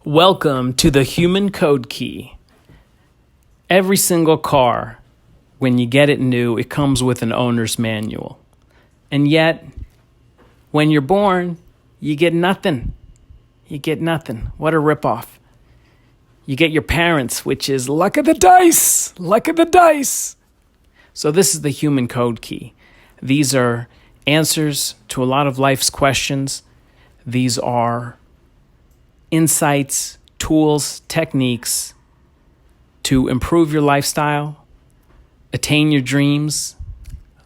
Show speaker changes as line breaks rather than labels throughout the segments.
Welcome to the Human Code Key. Every single car, when you get it new, it comes with an owner's manual. And yet, when you're born, you get nothing. You get nothing. What a ripoff. You get your parents, which is luck of the dice. Luck of the dice. So this is the Human Code Key. These are answers to a lot of life's questions. These are insights, tools, techniques to improve your lifestyle, attain your dreams,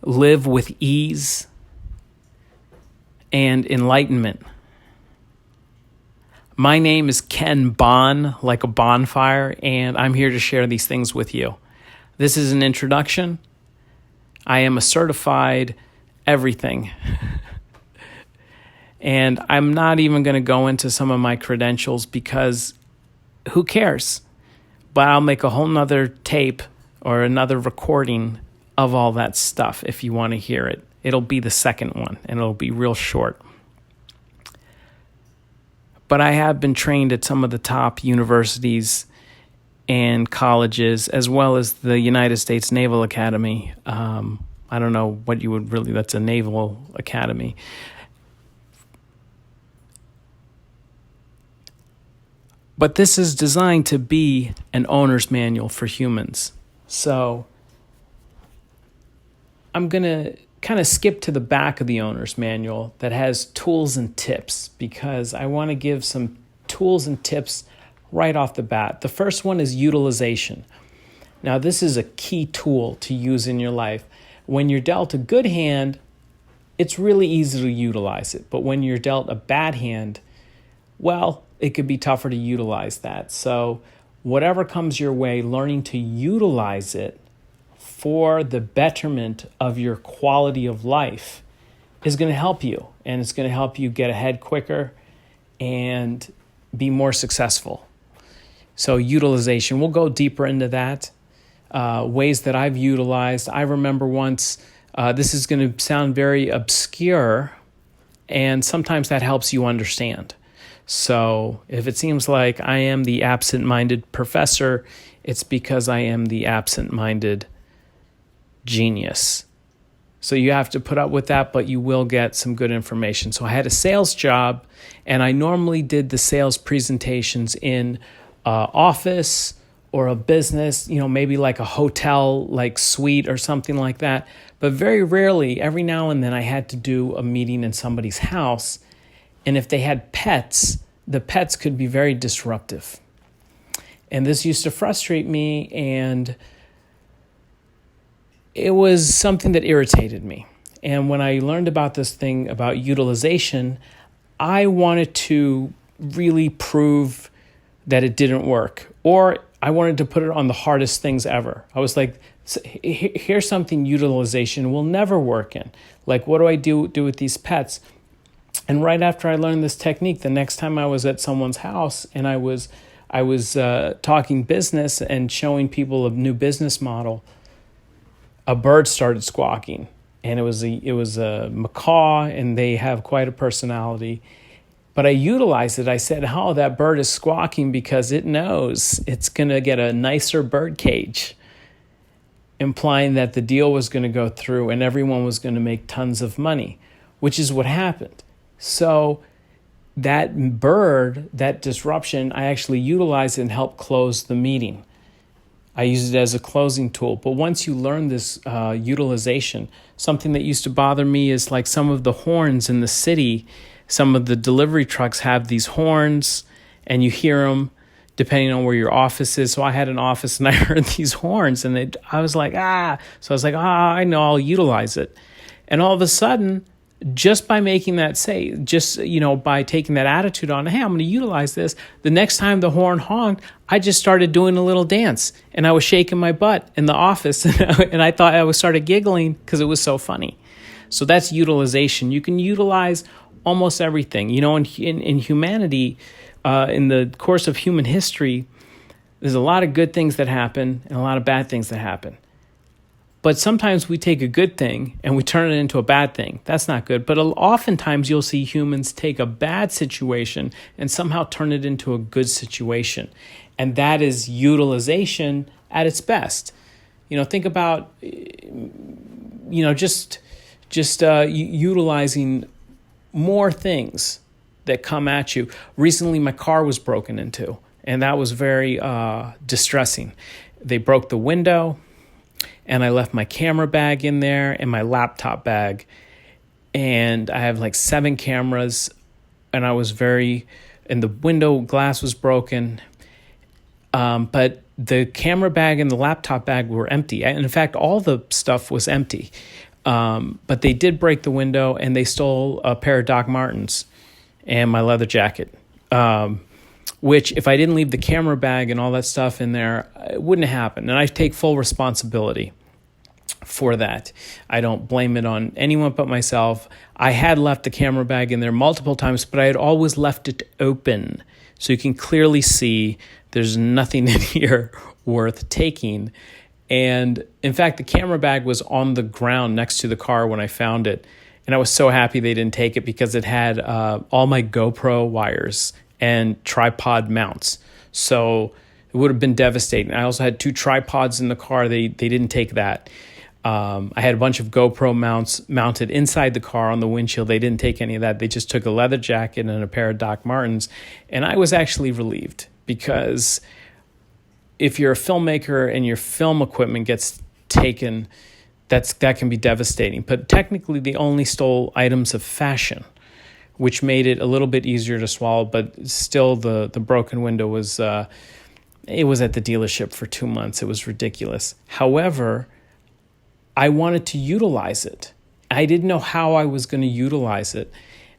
live with ease and enlightenment. My name is Ken Bahn, like a bonfire, and I'm here to share these things with you. This is an introduction. I am a certified everything. And I'm not even going to go into some of my credentials because who cares? But I'll make a whole nother tape or another recording of all that stuff if you want to hear it. It'll be the second one, and it'll be real short. But I have been trained at some of the top universities and colleges, as well as the United States Naval Academy. I don't know what you would really, that's a naval academy. But this is designed to be an owner's manual for humans. So I'm going to kind of skip to the back of the owner's manual that has tools and tips because I want to give some tools and tips right off the bat. The first one is utilization. Now, this is a key tool to use in your life. When you're dealt a good hand, it's really easy to utilize it. But when you're dealt a bad hand, well, it could be tougher to utilize that. So whatever comes your way, learning to utilize it for the betterment of your quality of life is going to help you. And it's going to help you get ahead quicker and be more successful. So utilization, we'll go deeper into that. Ways that I've utilized. I remember once, this is going to sound very obscure, and sometimes that helps you understand. So if it seems like I am the absent-minded professor, it's because I am the absent-minded genius. So you have to put up with that, but you will get some good information. So I had a sales job, and I normally did the sales presentations in an office or a business, maybe like a hotel, like suite or something like that. But very rarely, every now and then, I had to do a meeting in somebody's house. And if they had pets, the pets could be very disruptive. And this used to frustrate me, and it was something that irritated me. And when I learned about this thing about utilization, I wanted to really prove that it didn't work. Or I wanted to put it on the hardest things ever. I was like, here's something utilization will never work in. Like, what do I do with these pets? And right after I learned this technique, the next time I was at someone's house and I was talking business and showing people a new business model, a bird started squawking, and it was a macaw, and they have quite a personality. But I utilized it. I said, "Oh, that bird is squawking because it knows it's going to get a nicer bird cage," implying that the deal was going to go through and everyone was going to make tons of money, which is what happened. So that bird, that disruption, I actually utilized it and helped close the meeting. I used it as a closing tool. But once you learn this utilization, something that used to bother me is like some of the horns in the city. Some of the delivery trucks have these horns, and you hear them depending on where your office is. So I had an office, and I heard these horns, and I was like, So I was like, I know, I'll utilize it. And all of a sudden, just by making that by taking that attitude on, hey, I'm going to utilize this, the next time the horn honked, I just started doing a little dance, and I was shaking my butt in the office, and I thought I started giggling because it was so funny. So that's utilization. You can utilize almost everything. In humanity, in the course of human history, there's a lot of good things that happen and a lot of bad things that happen. But sometimes we take a good thing and we turn it into a bad thing. That's not good. But oftentimes you'll see humans take a bad situation and somehow turn it into a good situation. And that is utilization at its best. Think about, just utilizing more things that come at you. Recently, my car was broken into, and that was very distressing. They broke the window, and I left my camera bag in there and my laptop bag. And I have like 7 cameras, and and the window glass was broken. But the camera bag and the laptop bag were empty. And in fact, all the stuff was empty. But they did break the window, and they stole a pair of Doc Martens and my leather jacket. Which if I didn't leave the camera bag and all that stuff in there, it wouldn't have happened. And I take full responsibility for that. I don't blame it on anyone but myself. I had left the camera bag in there multiple times, but I had always left it open. So you can clearly see there's nothing in here worth taking. And in fact, the camera bag was on the ground next to the car when I found it. And I was so happy they didn't take it because it had all my GoPro wires and tripod mounts. So it would have been devastating. I also had 2 tripods in the car. They didn't take that. I had a bunch of GoPro mounts mounted inside the car on the windshield. They didn't take any of that. They just took a leather jacket and a pair of Doc Martens. And I was actually relieved, because if you're a filmmaker and your film equipment gets taken, that can be devastating. But technically, they only stole items of fashion, which made it a little bit easier to swallow. But still, the broken window was it was at the dealership for 2 months. It was ridiculous. However, I wanted to utilize it. I didn't know how I was going to utilize it,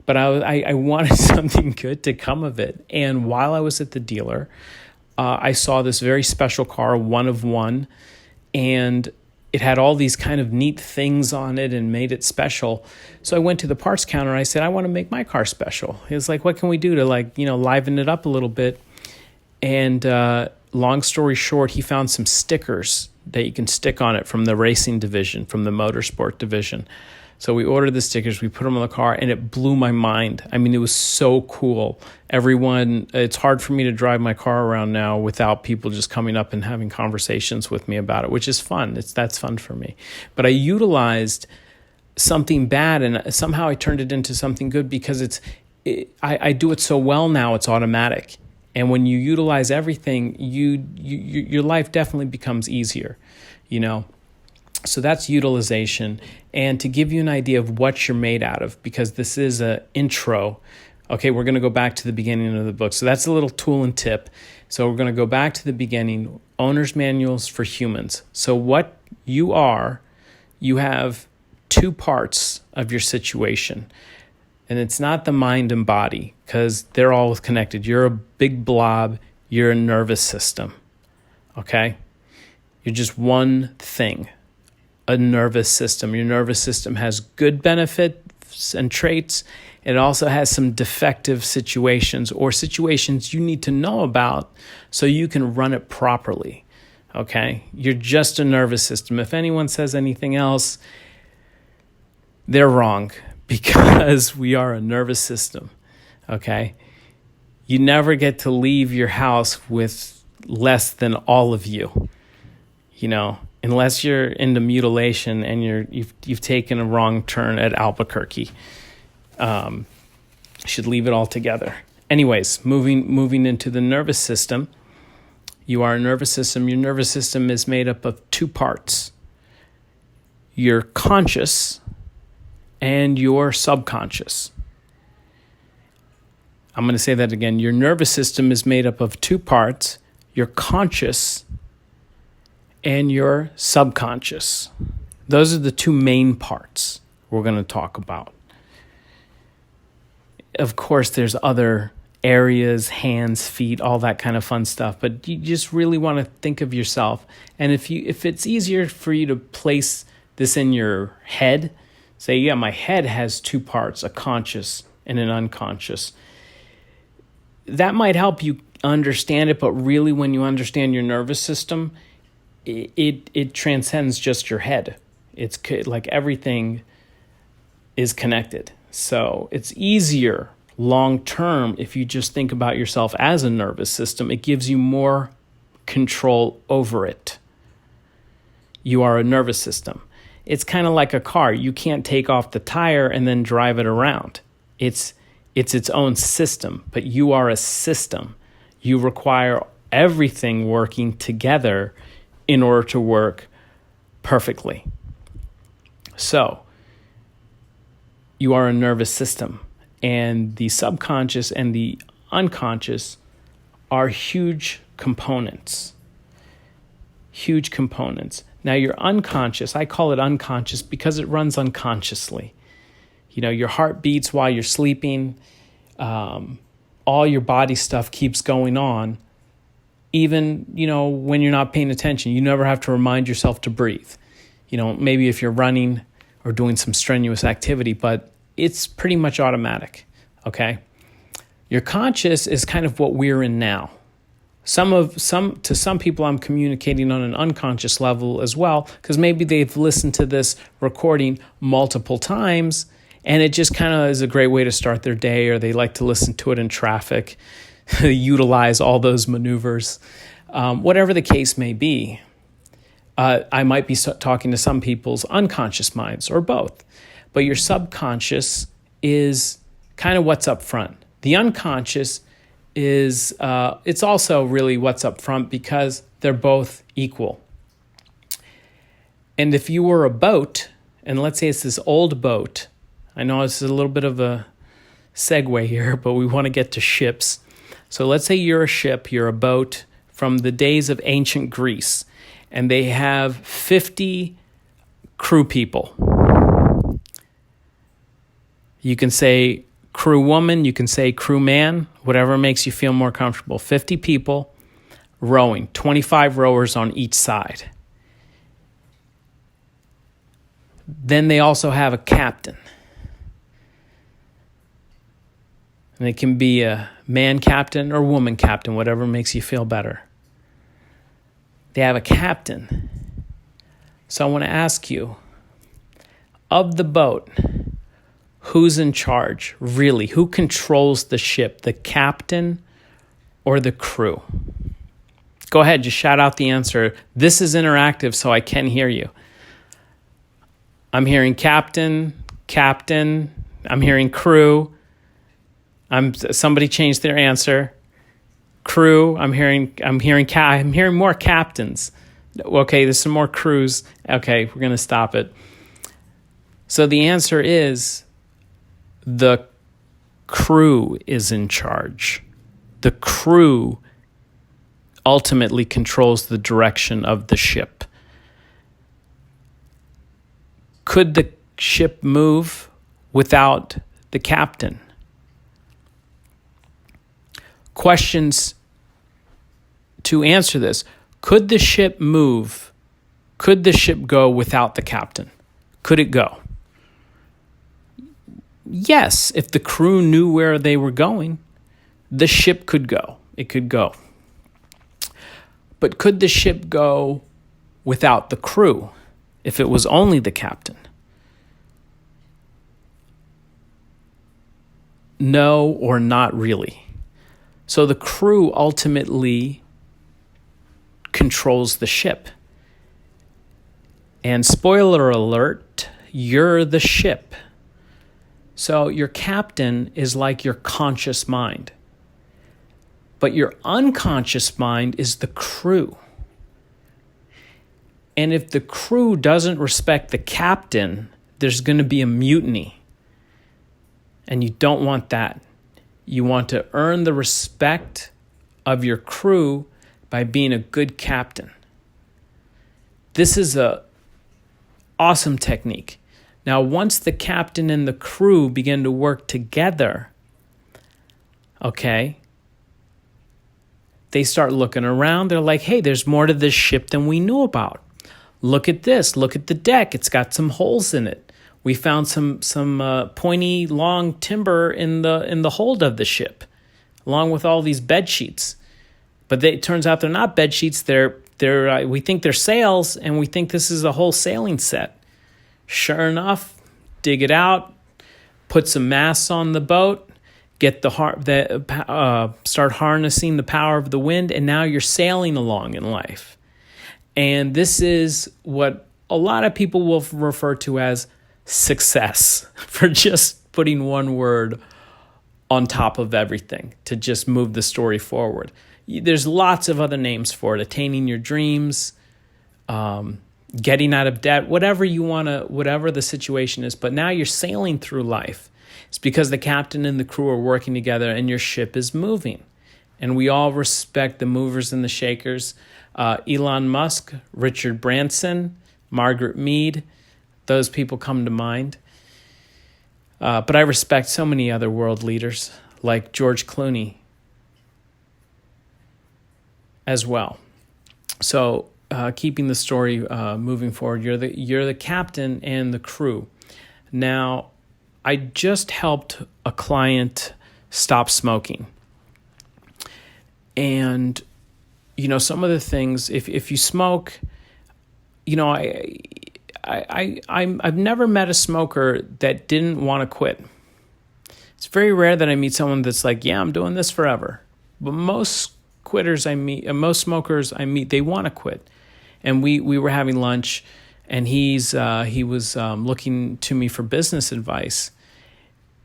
but I wanted something good to come of it. And while I was at the dealer, I saw this very special car, one of one, and it had all these kind of neat things on it and made it special. So I went to the parts counter and I said, I want to make my car special. He was like, what can we do to liven it up a little bit? And long story short, he found some stickers that you can stick on it from the racing division, from the motorsport division. So we ordered the stickers, we put them on the car, and it blew my mind. I mean, it was so cool. It's hard for me to drive my car around now without people just coming up and having conversations with me about it, which is fun. That's fun for me. But I utilized something bad, and somehow I turned it into something good, because I do it so well now, it's automatic. And when you utilize everything, your life definitely becomes easier, So that's utilization. And to give you an idea of what you're made out of, because this is an intro. Okay, we're going to go back to the beginning of the book. So that's a little tool and tip. So we're going to go back to the beginning, Owner's Manuals for Humans. So what you are, you have 2 parts of your situation. And it's not the mind and body, because they're all connected. You're a big blob. You're a nervous system. Okay? You're just one thing, a nervous system. Your nervous system has good benefits and traits. It also has some defective situations, or situations you need to know about so you can run it properly. Okay? You're just a nervous system. If anyone says anything else, they're wrong. Because we are a nervous system, okay? You never get to leave your house with less than all of you, unless you're into mutilation and you've taken a wrong turn at Albuquerque. Should leave it all together. Anyways, moving into the nervous system. You are a nervous system. Your nervous system is made up of 2 parts. You're conscious and your subconscious. I'm going to say that again. Your nervous system is made up of 2 parts, your conscious and your subconscious. Those are the 2 main parts we're going to talk about. Of course, there's other areas, hands, feet, all that kind of fun stuff, but you just really want to think of yourself. And if it's easier for you to place this in your head, say, yeah, my head has 2 parts, a conscious and an unconscious. That might help you understand it, but really when you understand your nervous system, it transcends just your head. It's like everything is connected. So it's easier long term if you just think about yourself as a nervous system. It gives you more control over it. You are a nervous system. It's kind of like a car. You can't take off the tire and then drive it around. It's its own system, but you are a system. You require everything working together in order to work perfectly. So, you are a nervous system, and the subconscious and the unconscious are huge components. Huge components. Now, your unconscious, I call it unconscious because it runs unconsciously. You know, your heart beats while you're sleeping. All your body stuff keeps going on. Even, when you're not paying attention, you never have to remind yourself to breathe. Maybe if you're running or doing some strenuous activity, but it's pretty much automatic, okay? Your conscious is kind of what we're in now. To some people, I'm communicating on an unconscious level as well, because maybe they've listened to this recording multiple times, and it just kind of is a great way to start their day, or they like to listen to it in traffic, utilize all those maneuvers, whatever the case may be. I might be talking to some people's unconscious minds, or both. But your subconscious is kind of what's up front. The unconscious is, it's also really what's up front because they're both equal. And if you were a boat, and let's say it's this old boat, I know this is a little bit of a segue here, but we want to get to ships. So let's say you're a ship, you're a boat from the days of ancient Greece, and they have 50 crew people. You can say crew woman, you can say crew man, whatever makes you feel more comfortable. 50 people rowing, 25 rowers on each side. Then they also have a captain. And it can be a man captain or woman captain, whatever makes you feel better. They have a captain. So I want to ask you, of the boat, who's in charge? Really, who controls the ship, the captain or the crew? Go ahead, just shout out the answer. This is interactive, so I can hear you. I'm hearing captain. I'm hearing crew. Somebody changed their answer. Crew. I'm hearing more captains. Okay, there's some more crews. Okay, we're going to stop it. So the answer is the crew is in charge. The crew ultimately controls the direction of the ship. Could the ship move without the captain? Questions to answer this. Could the ship move? Could the ship go without the captain? Could it go? Yes, if the crew knew where they were going, the ship could go. It could go. But could the ship go without the crew if it was only the captain? No, or not really. So the crew ultimately controls the ship. And spoiler alert, you're the ship. So your captain is like your conscious mind. But your unconscious mind is the crew. And if the crew doesn't respect the captain, there's going to be a mutiny. And you don't want that. You want to earn the respect of your crew by being a good captain. This is an awesome technique. Now, once the captain and the crew begin to work together, okay, they start looking around. They're like, hey, there's more to this ship than we knew about. Look at this. Look at the deck. It's got some holes in it. We found some pointy, long timber in the hold of the ship, along with all these bed sheets. But it turns out they're not bed sheets. They're we think they're sails, and we think this is a whole sailing set. Sure enough, dig it out, put some masts on the boat, start harnessing the power of the wind, and now you're sailing along in life. And this is what a lot of people will refer to as success, for just putting one word on top of everything to just move the story forward. There's lots of other names for it: attaining your dreams, getting out of debt, whatever the situation is. But now you're sailing through life. It's because the captain and the crew are working together and your ship is moving. And we all respect the movers and the shakers. Elon Musk, Richard Branson, Margaret Mead, those people come to mind. But I respect so many other world leaders like George Clooney as well. So keeping the story moving forward, you're the captain and the crew. Now, I just helped a client stop smoking. And, some of the things, if you smoke, I've never met a smoker that didn't want to quit. It's very rare that I meet someone that's like, yeah, I'm doing this forever. But most smokers I meet, they want to quit. And we were having lunch, and he was looking to me for business advice.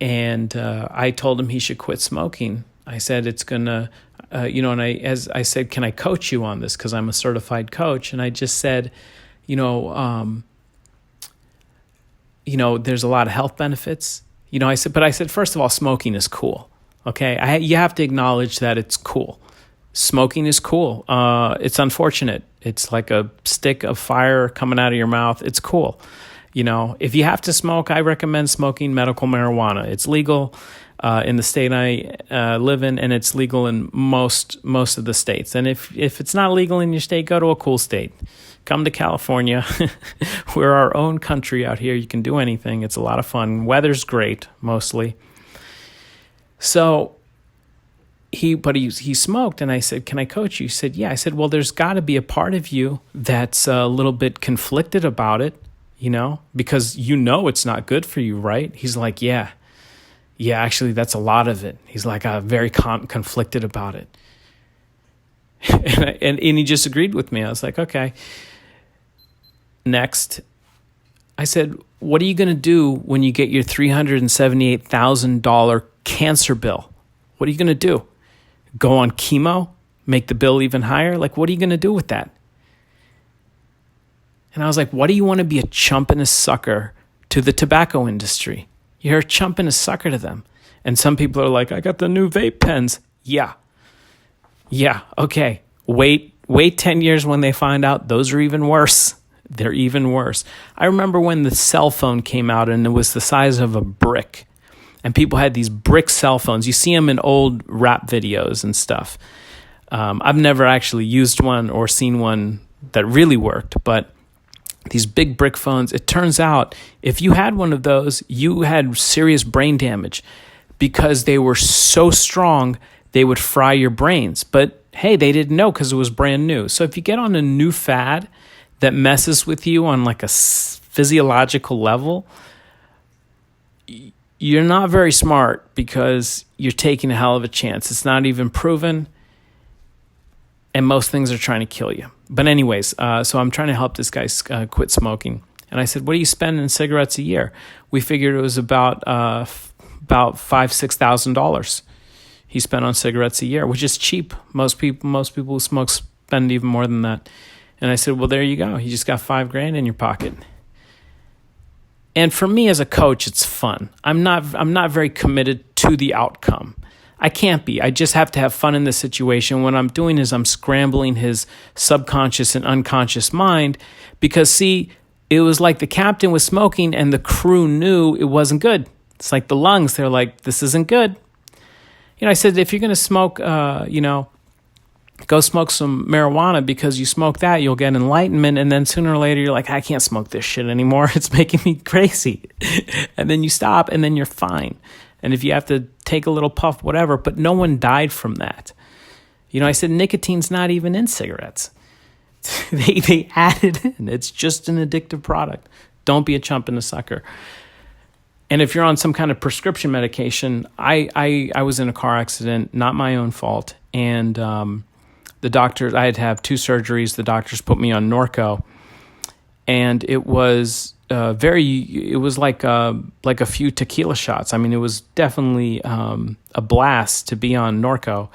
And I told him he should quit smoking. I said, it's going to, and I said, can I coach you on this? Because I'm a certified coach. And I just said, there's a lot of health benefits. I said, first of all, smoking is cool. Okay. You have to acknowledge that it's cool. Smoking is cool. It's unfortunate. It's like a stick of fire coming out of your mouth. It's cool. If you have to smoke, I recommend smoking medical marijuana. It's legal in the state I live in, and it's legal in most of the states. And if it's not legal in your state, go to a cool state. Come to California. We're our own country out here. You can do anything. It's a lot of fun. Weather's great, mostly. So he smoked, and I said, can I coach you? He said, yeah. I said, well, there's got to be a part of you that's a little bit conflicted about it, because it's not good for you, right? He's like, yeah, actually, that's a lot of it. He's like, very conflicted about it. and he just agreed with me. I was like, okay. Next, I said, what are you going to do when you get your $378,000 cancer bill? What are you going to do? Go on chemo? Make the bill even higher? Like, what are you going to do with that? And I was like, why do you want to be a chump and a sucker to the tobacco industry? You're a chump and a sucker to them. And some people are like, I got the new vape pens. Yeah, okay. Wait 10 years when they find out those are even worse. They're even worse. I remember when the cell phone came out and it was the size of a brick. And people had these brick cell phones. You see them in old rap videos and stuff. I've never actually used one or seen one that really worked, but these big brick phones, it turns out if you had one of those, you had serious brain damage because they were so strong, they would fry your brains. But hey, they didn't know because it was brand new. So if you get on a new fad that messes with you on like a physiological level, you're not very smart because you're taking a hell of a chance. It's not even proven, and most things are trying to kill you. But anyways, so I'm trying to help this guy quit smoking. And I said, what do you spend in cigarettes a year? We figured it was about $5,000-$6,000 he spent on cigarettes a year, which is cheap. Most people who smoke spend even more than that. And I said, well, there you go. You just got $5,000 in your pocket. And for me as a coach, it's fun. I'm not very committed to the outcome. I can't be. I just have to have fun in this situation. What I'm doing is I'm scrambling his subconscious and unconscious mind because, see, it was like the captain was smoking and the crew knew it wasn't good. It's like the lungs. They're like, this isn't good. I said, if you're going to smoke, go smoke some marijuana because you smoke that, you'll get enlightenment. And then sooner or later, you're like, I can't smoke this shit anymore. It's making me crazy. And then you stop and then you're fine. And if you have to take a little puff, whatever, but no one died from that. I said, nicotine's not even in cigarettes. They add it in. It's just an addictive product. Don't be a chump and a sucker. And if you're on some kind of prescription medication, I was in a car accident, not my own fault. And the doctors, I had to have 2 surgeries. The doctors put me on Norco. And it was it was like a few tequila shots. I mean, it was definitely a blast to be on Norco.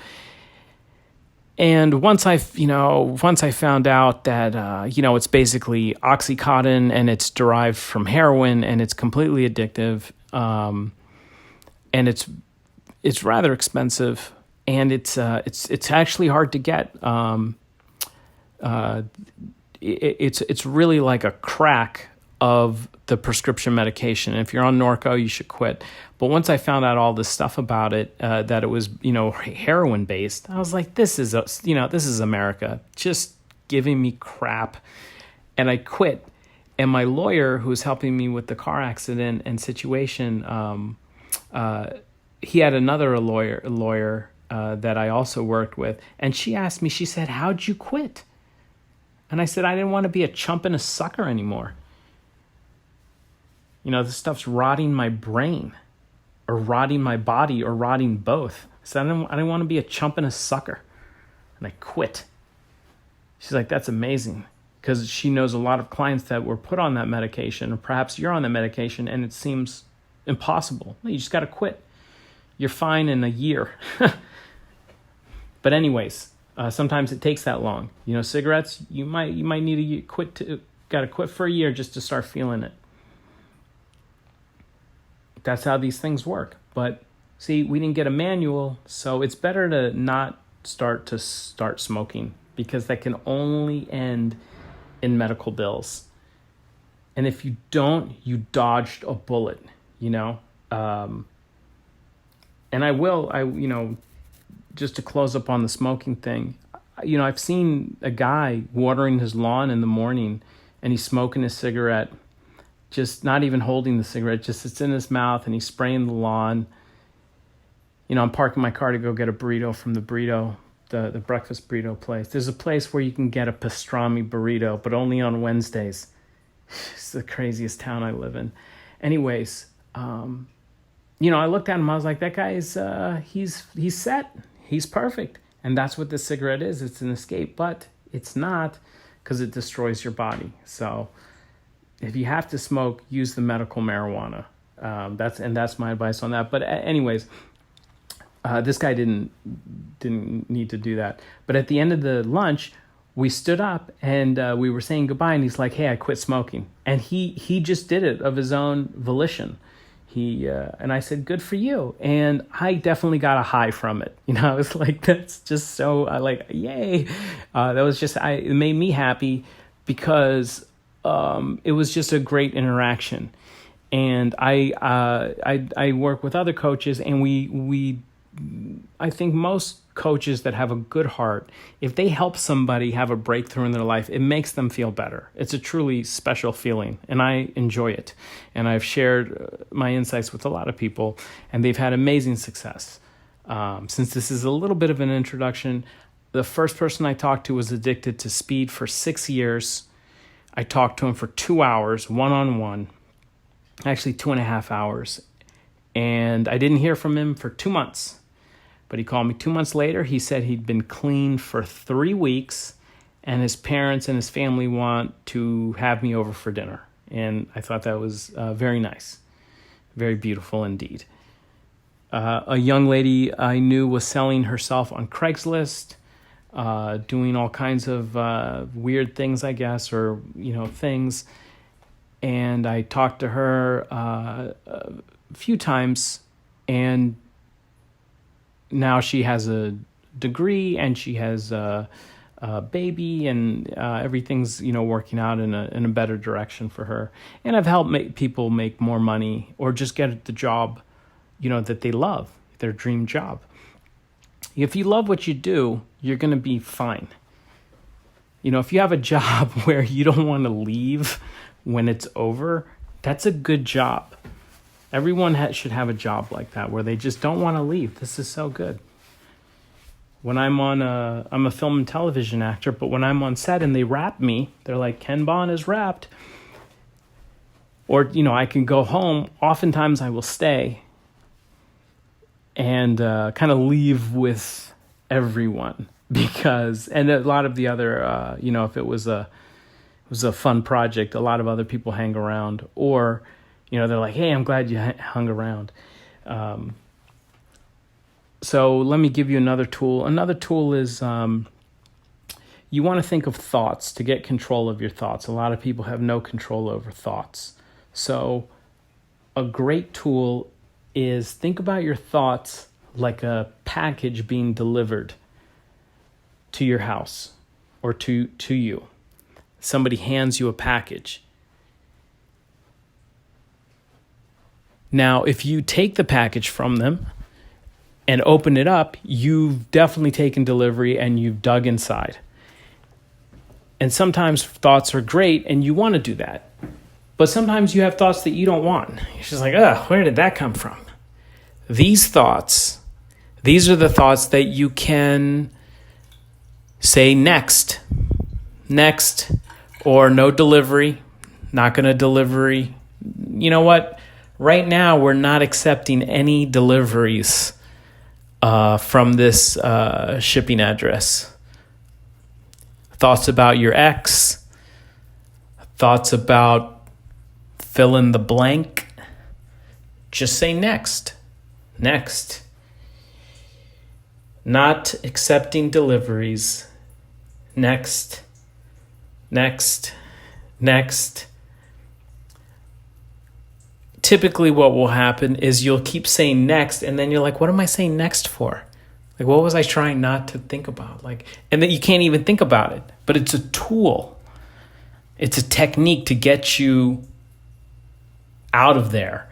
And once I found out that, it's basically Oxycontin and it's derived from heroin and it's completely addictive, and it's rather expensive, and it's actually hard to get. It's really like a crack of the prescription medication. And if you're on Norco, you should quit. But once I found out all this stuff about it, that it was, heroin based, I was like, this is America just giving me crap. And I quit. And my lawyer, who was helping me with the car accident and situation, he had another lawyer that I also worked with. And she asked me, she said, how'd you quit? And I said, I didn't want to be a chump and a sucker anymore. This stuff's rotting my brain, or rotting my body, or rotting both. So I didn't want to be a chump and a sucker. And I quit. She's like, that's amazing. Because she knows a lot of clients that were put on that medication, or perhaps you're on the medication, and it seems impossible. You just got to quit. You're fine in a year. But anyways, sometimes it takes that long. Cigarettes, you might need to got to quit for a year just to start feeling it. That's how these things work. But see, we didn't get a manual, so it's better to not start smoking, because that can only end in medical bills. And if you don't, you dodged a bullet, And just to close up on the smoking thing, I've seen a guy watering his lawn in the morning, and he's smoking his cigarette, just not even holding the cigarette, just it's in his mouth, and he's spraying the lawn. I'm parking my car to go get a burrito from the breakfast burrito place. There's a place where you can get a pastrami burrito, but only on Wednesdays. It's the craziest town I live in. Anyways, I looked at him, I was like, that guy is, he's set. He's perfect. And that's what this cigarette is. It's an escape, but it's not, because it destroys your body. So if you have to smoke, use the medical marijuana. That's my advice on that. But anyways, this guy didn't need to do that. But at the end of the lunch, we stood up and we were saying goodbye. And he's like, "Hey, I quit smoking." And he just did it of his own volition. And I said, "Good for you." And I definitely got a high from it. I was like, that's just so yay. That was just, it made me happy, because it was just a great interaction. And I work with other coaches, and I think most coaches that have a good heart, if they help somebody have a breakthrough in their life, it makes them feel better. It's a truly special feeling, and I enjoy it. And I've shared my insights with a lot of people, and they've had amazing success. Since this is a little bit of an introduction, the first person I talked to was addicted to speed for 6 years. I talked to him for 2 hours, one-on-one, actually 2.5 hours. And I didn't hear from him for 2 months. But he called me 2 months later. He said he'd been clean for 3 weeks, and his parents and his family want to have me over for dinner. And I thought that was very nice, very beautiful indeed. A young lady I knew was selling herself on Craigslist, doing all kinds of weird things, I guess, or things. And I talked to her a few times, and now she has a degree, and she has a baby, and everything's working out in a better direction for her. And I've helped people make more money, or just get the job that they love, their dream job. If you love what you do, you're going to be fine. If you have a job where you don't want to leave when it's over, that's a good job. Everyone should have a job like that, where they just don't want to leave. This is so good. When I'm a film and television actor, but when I'm on set and they wrap me, they're like, Ken Bahn is wrapped. Or, I can go home. Oftentimes I will stay and kind of leave with everyone and a lot of the other, if it was a fun project, a lot of other people hang around, or, they're like, hey, I'm glad you hung around. So let me give you another tool. Another tool is you want to think of thoughts to get control of your thoughts. A lot of people have no control over thoughts. So a great tool is think about your thoughts like a package being delivered to your house or to you. Somebody hands you a package. Now, if you take the package from them and open it up, you've definitely taken delivery and you've dug inside. And sometimes thoughts are great and you want to do that. But sometimes you have thoughts that you don't want. You're just like, where did that come from? These are the thoughts that you can say next, or no delivery, not going to delivery. You know what? Right now, we're not accepting any deliveries from this shipping address. Thoughts about your ex, thoughts about fill in the blank. Just say next. Not accepting deliveries. Next. Typically what will happen is you'll keep saying next, and then you're like, what am I saying next for? Like, what was I trying not to think about? And then you can't even think about it. But it's a tool. It's a technique to get you out of there.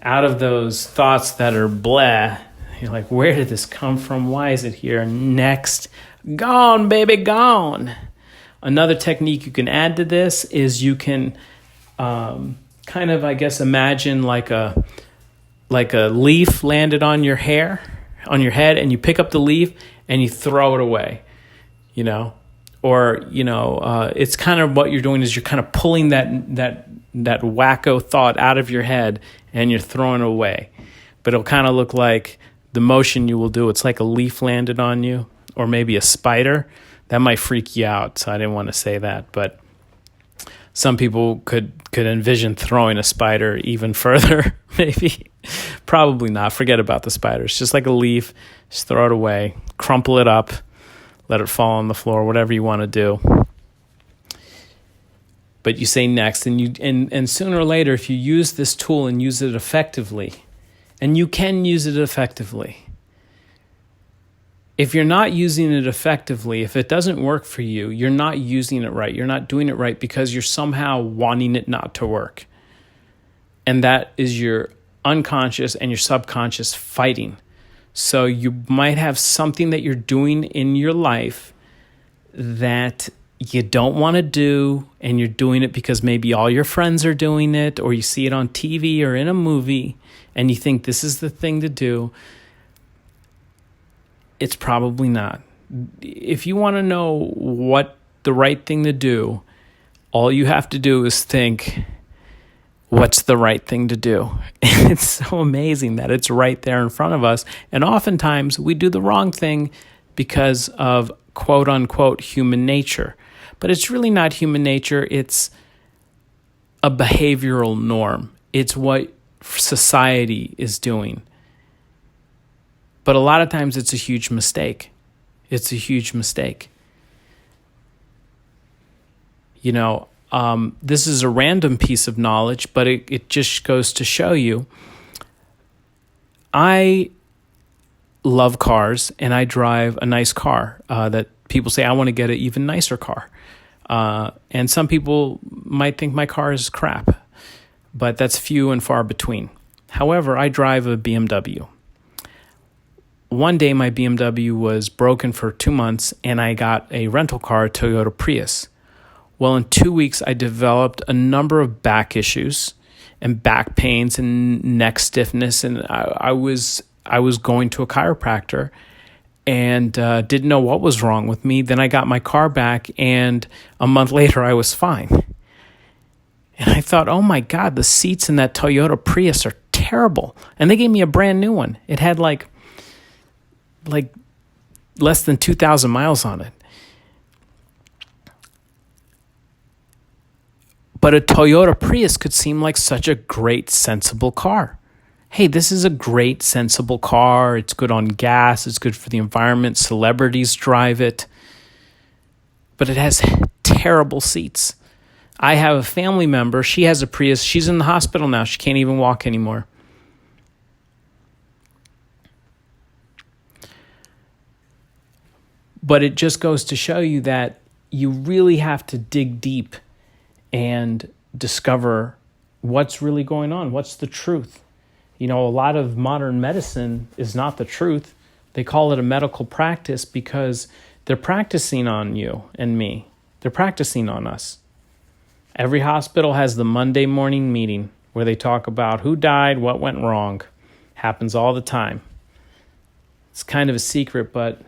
Out of those thoughts that are blah. You're like, where did this come from? Why is it here? Next. Gone, baby, gone. Another technique you can add to this is you can kind of, I guess, imagine like a leaf landed on your head, and you pick up the leaf and you throw it away, or, it's kind of what you're doing is you're kind of pulling that wacko thought out of your head and you're throwing it away. But it'll kind of look like the motion you will do. It's like a leaf landed on you, or maybe a spider. That might freak you out, so I didn't want to say that. But some people could envision throwing a spider even further, maybe. Probably not. Forget about the spider. It's just like a leaf. Just throw it away. Crumple it up. Let it fall on the floor, whatever you want to do. But you say next, and sooner or later, if you use this tool and use it effectively, and you can use it effectively. If you're not using it effectively, if it doesn't work for you, you're not using it right. You're not doing it right because you're somehow wanting it not to work. And that is your unconscious and your subconscious fighting. So you might have something that you're doing in your life that you don't want to do, and you're doing it because maybe all your friends are doing it, or you see it on TV or in a movie, and you think this is the thing to do. It's probably not. If you want to know what the right thing to do, all you have to do is think, what's the right thing to do? And it's so amazing that it's right there in front of us. And oftentimes we do the wrong thing because of quote unquote human nature. But it's really not human nature. It's a behavioral norm. It's what society is doing. But a lot of times it's a huge mistake. It's a huge mistake. This is a random piece of knowledge, but it just goes to show you. I love cars, and I drive a nice car that people say, I want to get an even nicer car. And some people might think my car is crap, but that's few and far between. However, I drive a BMW. One day my BMW was broken for 2 months, and I got a rental car, a Toyota Prius. Well, in 2 weeks, I developed a number of back issues and back pains and neck stiffness, and I was going to a chiropractor, and didn't know what was wrong with me. Then I got my car back, and a month later I was fine. And I thought, oh my God, the seats in that Toyota Prius are terrible. And they gave me a brand new one. It had like less than 2,000 miles on it. But a Toyota Prius could seem like such a great, sensible car. Hey, this is a great, sensible car. It's good on gas. It's good for the environment. Celebrities drive it. But it has terrible seats. I have a family member. She has a Prius. She's in the hospital now. She can't even walk anymore. But it just goes to show you that you really have to dig deep and discover what's really going on. What's the truth? A lot of modern medicine is not the truth. They call it a medical practice because they're practicing on you and me. They're practicing on us. Every hospital has the Monday morning meeting where they talk about who died, what went wrong. Happens all the time. It's kind of a secret, but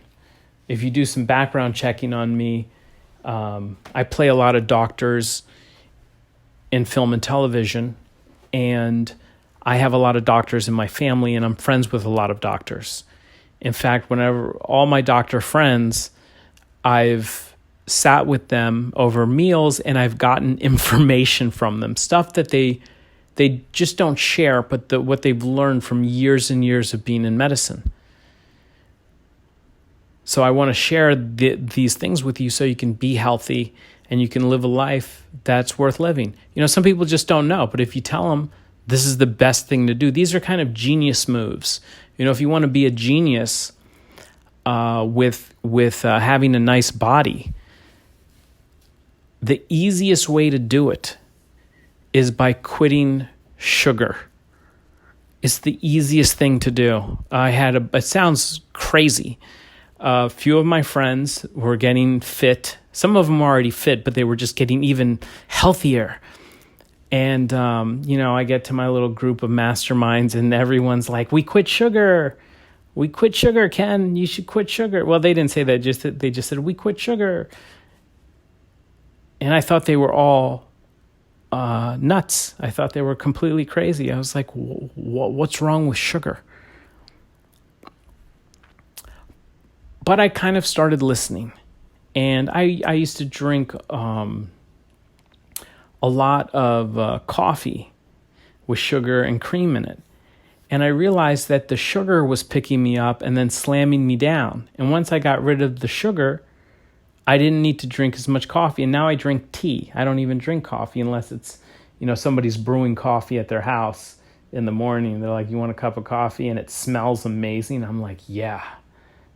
if you do some background checking on me, I play a lot of doctors in film and television, and I have a lot of doctors in my family, and I'm friends with a lot of doctors. In fact, whenever all my doctor friends, I've sat with them over meals and I've gotten information from them, stuff that they just don't share, but what they've learned from years and years of being in medicine. So I want to share these things with you so you can be healthy and you can live a life that's worth living. Some people just don't know, but if you tell them this is the best thing to do, these are kind of genius moves. If you want to be a genius with having a nice body, the easiest way to do it is by quitting sugar. It's the easiest thing to do. It sounds crazy. A few of my friends were getting fit. Some of them were already fit, but they were just getting even healthier. And, I get to my little group of masterminds and everyone's like, we quit sugar. We quit sugar, Ken. You should quit sugar. Well, they didn't say that. They just said, we quit sugar. And I thought they were all nuts. I thought they were completely crazy. I was like, what's wrong with sugar? But I kind of started listening. And I used to drink a lot of coffee with sugar and cream in it. And I realized that the sugar was picking me up and then slamming me down. And once I got rid of the sugar, I didn't need to drink as much coffee. And now I drink tea. I don't even drink coffee unless it's, somebody's brewing coffee at their house in the morning. They're like, you want a cup of coffee? And it smells amazing. I'm like, yeah,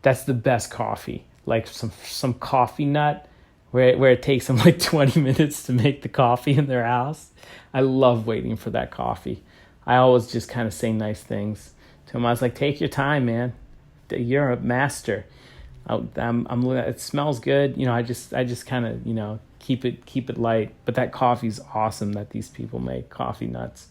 that's the best coffee. Like some coffee nut where it takes them like 20 minutes to make the coffee in their house. I love waiting for that coffee. I always just kind of say nice things to them. I was like, take your time, man. You're a master. It smells good. I just kind of, keep it light. But that coffee's awesome that these people make, coffee nuts.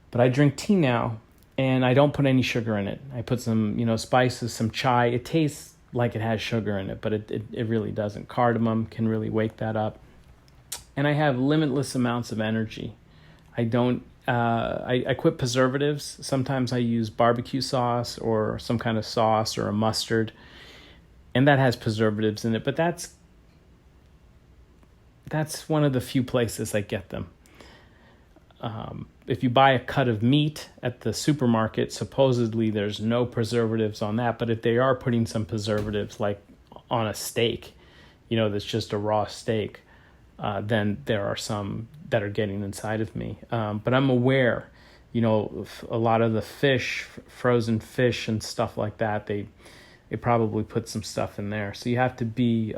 But I drink tea now, and I don't put any sugar in it. I put some, spices, some chai. It tastes like it has sugar in it, but it really doesn't. Cardamom can really wake that up. And I have limitless amounts of energy. I don't. I quit preservatives. Sometimes I use barbecue sauce or some kind of sauce or a mustard, and that has preservatives in it. But that's one of the few places I get them. If you buy a cut of meat at the supermarket, supposedly there's no preservatives on that. But if they are putting some preservatives, like on a steak, that's just a raw steak, then there are some that are getting inside of me. But I'm aware, a lot of the fish, frozen fish and stuff like that, they probably put some stuff in there. So you have to be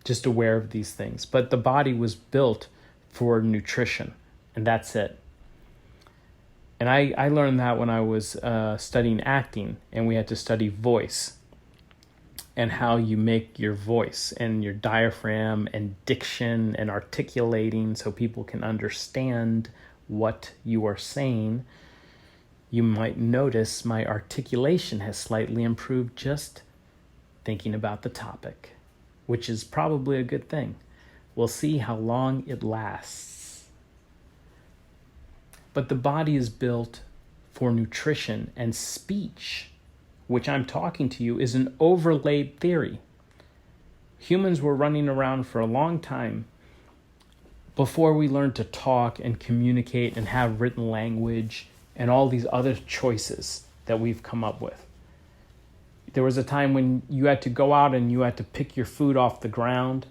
just aware of these things. But the body was built for nutrition, and that's it. And I learned that when I was studying acting, and we had to study voice and how you make your voice and your diaphragm and diction and articulating so people can understand what you are saying. You might notice my articulation has slightly improved just thinking about the topic, which is probably a good thing. We'll see how long it lasts. But the body is built for nutrition, and speech, which I'm talking to you, is an overlaid theory. Humans were running around for a long time before we learned to talk and communicate and have written language and all these other choices that we've come up with. There was a time when you had to go out and you had to pick your food off the ground.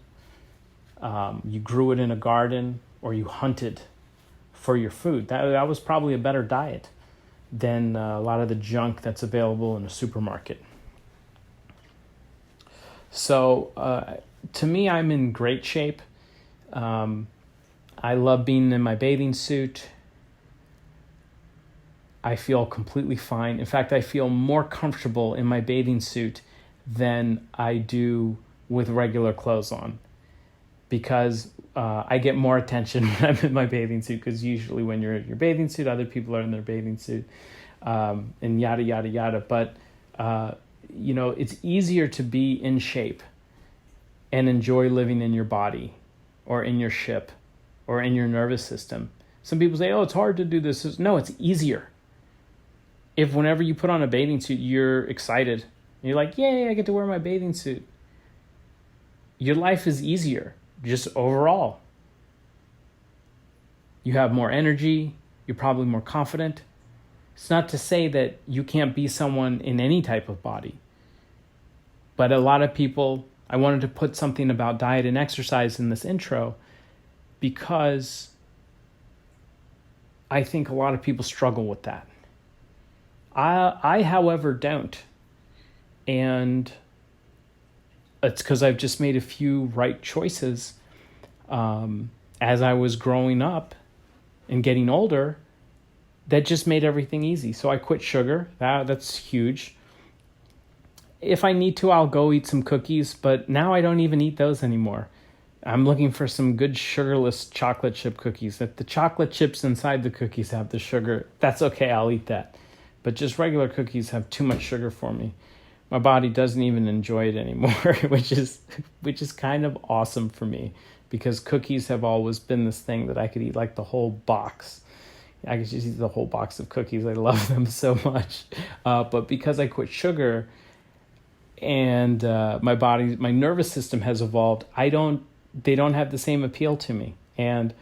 You grew it in a garden, or you hunted for your food. That was probably a better diet than a lot of the junk that's available in a supermarket. So to me, I'm in great shape. I love being in my bathing suit. I feel completely fine. In fact, I feel more comfortable in my bathing suit than I do with regular clothes on, because I get more attention when I'm in my bathing suit, because usually when you're in your bathing suit, other people are in their bathing suit, and yada, yada, yada. But, it's easier to be in shape and enjoy living in your body or in your ship or in your nervous system. Some people say, oh, it's hard to do this. No, it's easier. If whenever you put on a bathing suit, you're excited, you're like, yay, I get to wear my bathing suit, your life is easier, just overall. You have more energy, you're probably more confident. It's not to say that you can't be someone in any type of body. But a lot of people, I wanted to put something about diet and exercise in this intro because I think a lot of people struggle with that. I, however, don't. And it's because I've just made a few right choices as I was growing up and getting older that just made everything easy. So I quit sugar. That's huge. If I need to, I'll go eat some cookies, but now I don't even eat those anymore. I'm looking for some good sugarless chocolate chip cookies. If the chocolate chips inside the cookies have the sugar, that's okay, I'll eat that. But just regular cookies have too much sugar for me. My body doesn't even enjoy it anymore, which is kind of awesome for me, because cookies have always been this thing that I could eat like the whole box. I could just eat the whole box of cookies. I love them so much. But because I quit sugar and my nervous system has evolved, they don't have the same appeal to me. And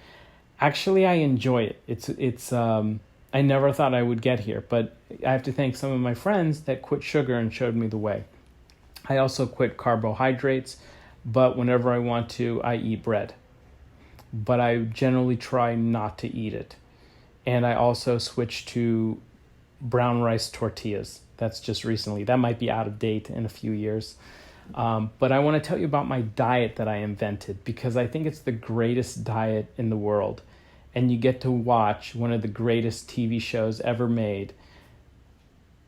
actually I enjoy it. It's I never thought I would get here, but I have to thank some of my friends that quit sugar and showed me the way. I also quit carbohydrates, but whenever I want to, I eat bread. But I generally try not to eat it. And I also switched to brown rice tortillas. That's just recently. That might be out of date in a few years. But I want to tell you about my diet that I invented, because I think it's the greatest diet in the world. And you get to watch one of the greatest TV shows ever made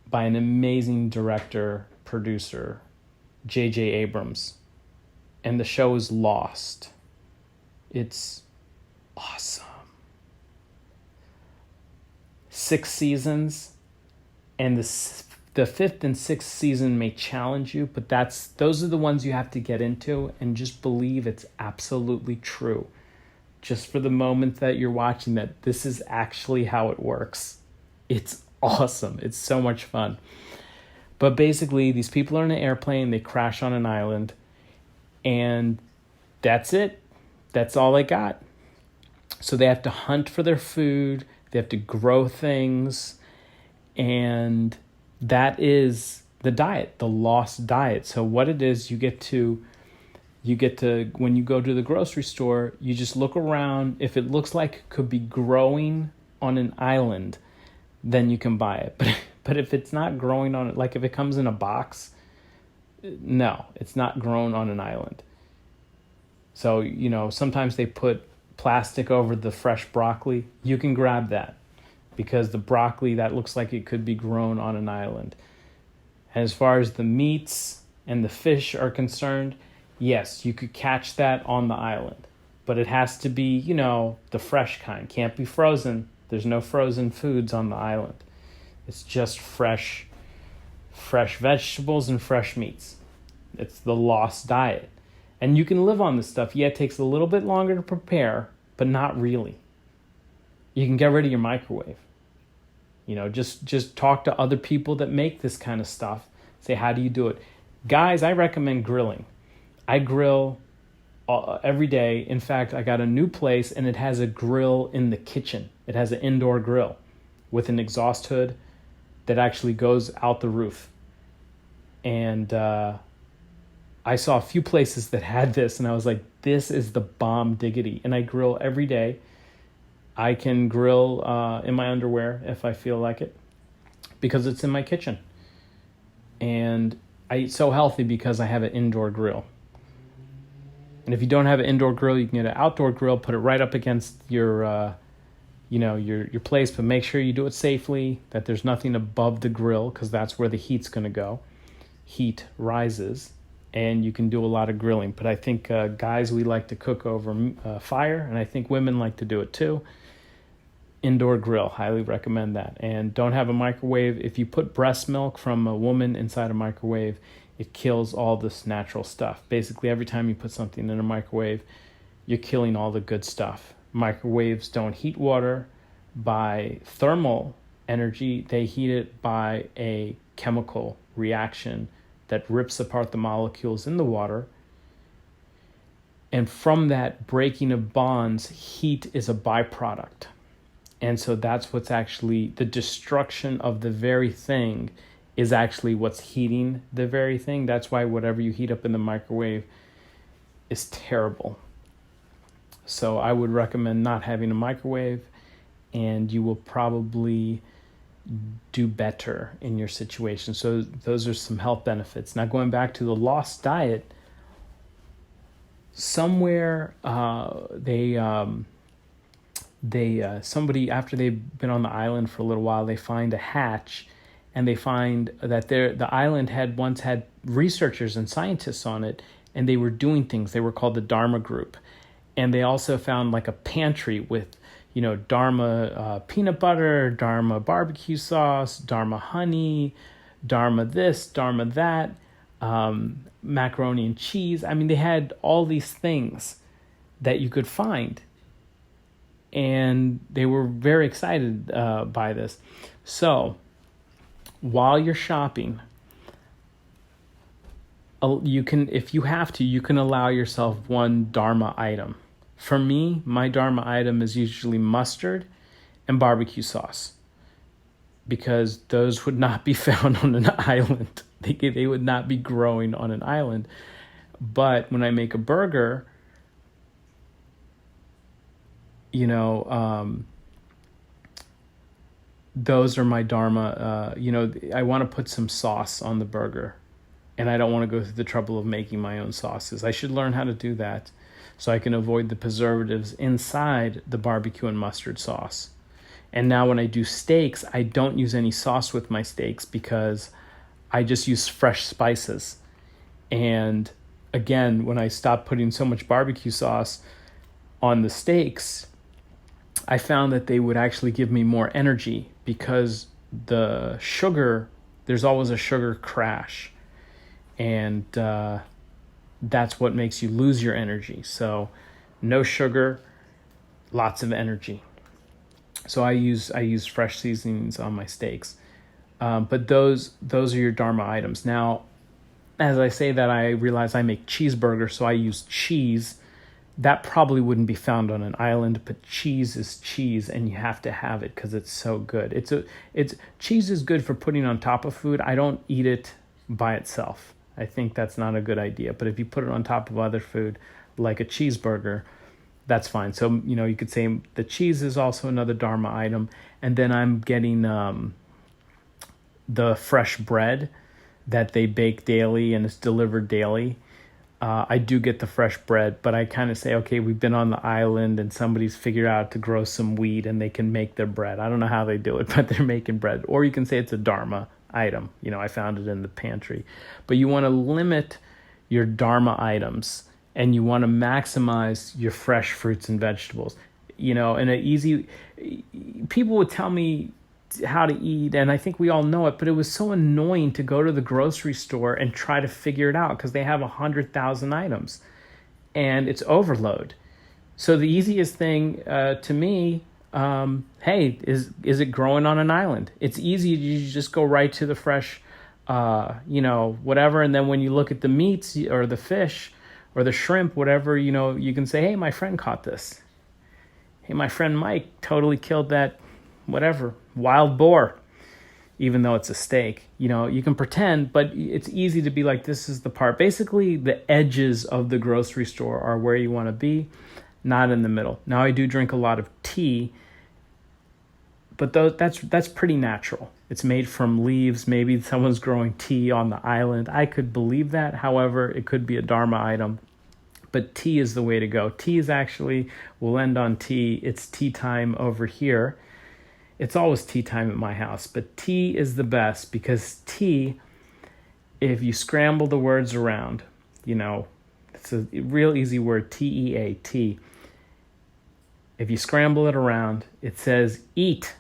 by an amazing director, producer, J.J. Abrams. And the show is Lost. It's awesome. 6 seasons, and the fifth and sixth season may challenge you, but those are the ones you have to get into and just believe it's absolutely true. Just for the moment that you're watching that this is actually how it works. It's awesome. It's so much fun. But basically, these people are in an airplane, they crash on an island, and that's it. That's all they got. So they have to hunt for their food, they have to grow things, and that is the diet, the lost diet. So what it is, you get to, when you go to the grocery store, you just look around. If it looks like it could be growing on an island, then you can buy it. But if it's not growing on it, like if it comes in a box, no, it's not grown on an island. So, sometimes they put plastic over the fresh broccoli. You can grab that because the broccoli, that looks like it could be grown on an island. And as far as the meats and the fish are concerned, yes, you could catch that on the island, but it has to be, the fresh kind. Can't be frozen. There's no frozen foods on the island. It's just fresh vegetables and fresh meats. It's the lost diet. And you can live on this stuff. Yeah, it takes a little bit longer to prepare, but not really. You can get rid of your microwave. Just talk to other people that make this kind of stuff. Say, how do you do it? Guys, I recommend grilling. I grill every day. In fact, I got a new place and it has a grill in the kitchen. It has an indoor grill with an exhaust hood that actually goes out the roof. And I saw a few places that had this and I was like, this is the bomb diggity. And I grill every day. I can grill in my underwear if I feel like it because it's in my kitchen. And I eat so healthy because I have an indoor grill. And if you don't have an indoor grill, you can get an outdoor grill, put it right up against your place, but make sure you do it safely, that there's nothing above the grill because that's where the heat's going to go. Heat rises and you can do a lot of grilling. But I think guys, we like to cook over fire, and I think women like to do it too. Indoor grill, highly recommend that. And don't have a microwave. If you put breast milk from a woman inside a microwave, it kills all this natural stuff. Basically, every time you put something in a microwave, you're killing all the good stuff. Microwaves don't heat water by thermal energy. They heat it by a chemical reaction that rips apart the molecules in the water. And from that breaking of bonds, heat is a byproduct. And so that's what's actually the destruction of the very thing is actually what's heating the very thing. That's why whatever you heat up in the microwave is terrible. So I would recommend not having a microwave, and you will probably do better in your situation. So those are some health benefits. Now going back to the lost diet, somewhere somebody, after they've been on the island for a little while, they find a hatch, and they find that the island had once had researchers and scientists on it, and they were doing things. They were called the Dharma Group. And they also found like a pantry with, Dharma peanut butter, Dharma barbecue sauce, Dharma honey, Dharma this, Dharma that, macaroni and cheese. I mean, they had all these things that you could find. And they were very excited by this. So while you're shopping, you can, if you have to, you can allow yourself one Dharma item. For me, my Dharma item is usually mustard and barbecue sauce, because those would not be found on an island. They would not be growing on an island. But when I make a burger, those are my Dharma. I want to put some sauce on the burger, and I don't want to go through the trouble of making my own sauces. I should learn how to do that so I can avoid the preservatives inside the barbecue and mustard sauce. And now when I do steaks, I don't use any sauce with my steaks because I just use fresh spices. And again, when I stopped putting so much barbecue sauce on the steaks, I found that they would actually give me more energy, because the sugar, there's always a sugar crash. And that's what makes you lose your energy. So no sugar, lots of energy. So I use fresh seasonings on my steaks. But those are your Dharma items. Now, as I say that, I realize I make cheeseburgers, so I use cheese. That probably wouldn't be found on an island, but cheese is cheese, and you have to have it because it's so good. Cheese is good for putting on top of food. I don't eat it by itself. I think that's not a good idea. But if you put it on top of other food, like a cheeseburger, that's fine. So, you could say the cheese is also another Dharma item. And then I'm getting the fresh bread that they bake daily and it's delivered daily. I do get the fresh bread, but I kind of say, okay, we've been on the island and somebody's figured out to grow some wheat and they can make their bread. I don't know how they do it, but they're making bread. Or you can say it's a Dharma item. I found it in the pantry. But you want to limit your Dharma items, and you want to maximize your fresh fruits and vegetables. And people would tell me, how to eat, and I think we all know it, but it was so annoying to go to the grocery store and try to figure it out because they have 100,000 items and it's overload. So the easiest thing to me, hey, is it growing on an island? It's easy. You just go right to the fresh, whatever. And then when you look at the meats or the fish or the shrimp, whatever, you can say, hey, my friend caught this. Hey, my friend Mike totally killed that, whatever, wild boar, even though it's a steak. You can pretend, but it's easy to be like, this is the part. Basically, the edges of the grocery store are where you want to be, not in the middle. Now, I do drink a lot of tea, but that's pretty natural. It's made from leaves. Maybe someone's growing tea on the island. I could believe that. However, it could be a Dharma item. But tea is the way to go. Tea is actually, we'll end on tea. It's tea time over here. It's always tea time at my house, but tea is the best because tea, if you scramble the words around, it's a real easy word, T-E-A, tea. If you scramble it around, it says eat.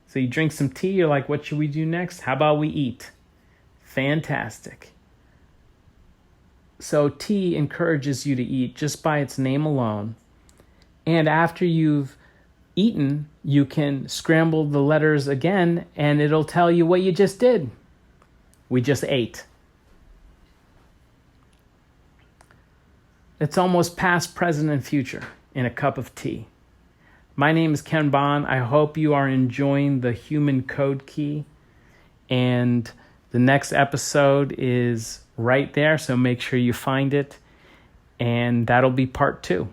So you drink some tea, you're like, what should we do next? How about we eat? Fantastic. So tea encourages you to eat just by its name alone. And after you've eaten, you can scramble the letters again and it'll tell you what you just did. We just ate. It's almost past, present, and future in a cup of tea. My name is Ken Bahn. I hope you are enjoying the human code key. And the next episode is right there, so make sure you find it. And that'll be part 2.